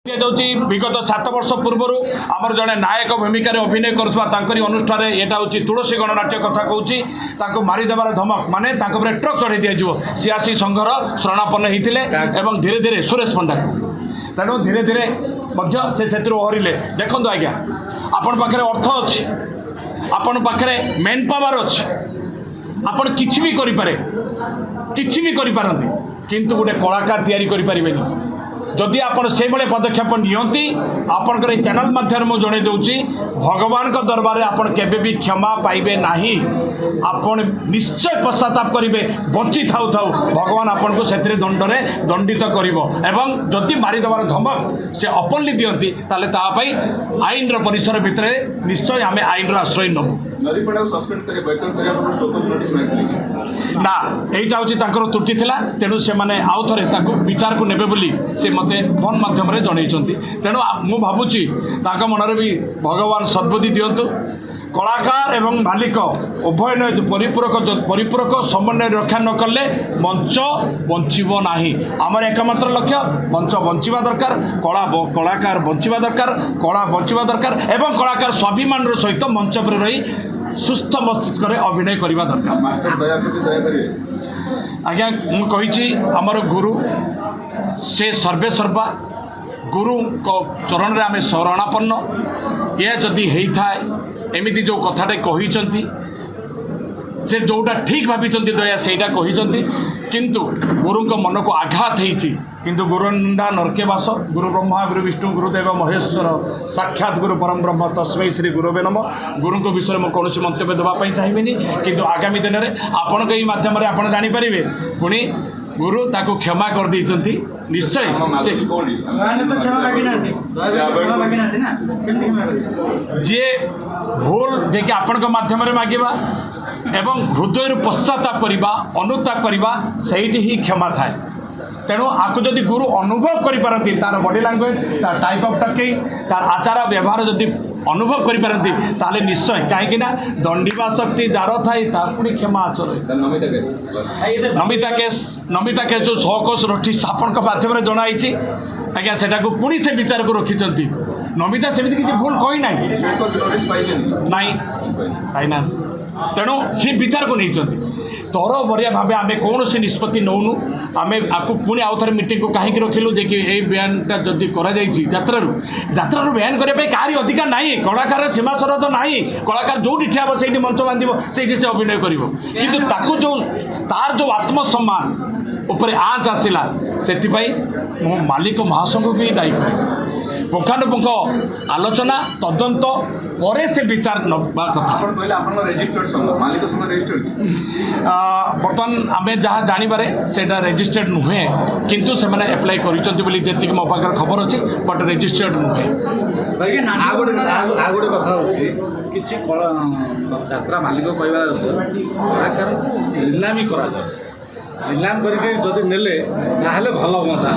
विगत 7 वर्ष पूर्व आमर जड़े नायक भूमिका अभिनय करुवा अनुष्ठान यहाँ हूँ तुलसी गणनाट्य कथा कहूँ मारिदेवार धमक माने ट्रक चढ़े दिज्व सियासी संघर शरणापन्न होते धीरे धीरे सुरेश पंडा तेणु धीरे धीरे से ओहरिले देखो आज्ञा आपण पाखे अर्थ अच्छे आपण पाखे मेन पावर अच्छे आपण किसी भी करें किसी भी करपारती किंतु गोटे कलाकार तैयारी करें जदि आपण से भाई पदक्षेप नियंती आपणकर चैनल माध्यम जड़े दूसरी भगवान को दरबार आपण केबे भी क्षमा पाइबे नाही आपण निश्चय पश्चाताप करेंगे बंची थाऊ थाऊ भगवान आपन को से दंडरे दंडित करिवो एवं जदि मारिदेवार धमक से ओपनली दियंती ताले तापाई आईन रो परिसर भितर निश्चय आम आईन रो आश्रय नबू ना यहीटा हूँ त्रुटि थिला तेणु से माने आउ थे विचार को नेबे बोली से मते फोन माध्यम जनई तेणु मु भावुची मनरे भी भगवान सद्बुद्धि दियंतु कलाकार एवं मालिक उभय परिपूरक समन्वय रक्षा न कले मंच बंचब नाही आमर एकमात्र लक्ष्य मंच बंचवा दरकार कलाकार बंचवा दरकार कला बंचवा दरकार एवं कलाकार स्वाभिमान सहित मंच पर रही सुस्थ मस्तिष्क अभिनय करने दरकार आज्ञा मुझे आमर गुरु से सर्वे सर्वा गुरु को चरण में आम शरणापन्न यह जदि होता है एमती जो कथाटे कहते से जोटा ठीक भाई दया से कहते किंतु गुरु मन को आघात होती किंतु गुरुंडा नरके वास गुरु ब्रह्मा गुरु विष्णु गुरुदेव महेश्वर साक्षात गुरु परम ब्रह्म तस्मै श्री गुरुवे नम गुरु को विषय में कौन मंतव्य देवाई चाहिए किंतु आगामी दिन में आपण के माध्यम आप जानीपारे पुणी गुरु ताको क्षमा कर देइचंती निश्चय से जे भूल जे कि आपण के माध्यम रे मागिबा एवं हृदय पश्चाताप करवा अनुताप करवा सहीटी ही क्षमा थाए तेणु आपको जदि गुरु अनुभव करिपारती तार बॉडी लैंग्वेज तार टाइप ऑफ टॉकिंग तार आचार व्यवहार जदि अनुभव करिपारती ताले निश्चय कहीं दंडिबा शक्ति जार थाई तापुणी क्षमा आचर नमिता केस जो 100 कोस नोटिस आपण माध्यम जनाई आज्ञा सेटा को पुणी से विचार को रखिंट नमिता सेमती किसी भूल कही ना पाईना तेणु सी विचार को नहीं तर बरिया भाव आम कौन से निष्पत्ति नौनु आम आपको पुणी आउ थे मीटिंग को कहीं रखिलु जे कि ये बयानटा जदि करात्रु बयान करने कहारी अधिकार ना कलाकार सीमा सरहद ना कलाकार जो ठिया से मंच बांध से अभिनय कर जो तार जो आत्मसम्मान उपर आँच आसला से मो मालिक महासंघ को ही दायी कर पुंखानुपुंख आलोचना तदंत परे से विचार नवा कथा बर्तमान आम जहाँ जानवर से रेजिस्टर्ड नुहे किंतु से मैंने एप्लाई कर मो पाखे खबर अच्छी बट रेजिस्टर्ड नुहे गोटे कथा किसी यात्रा मालिक कलाकार निलामी करा निलाम करके जदि नेले भल हाँ।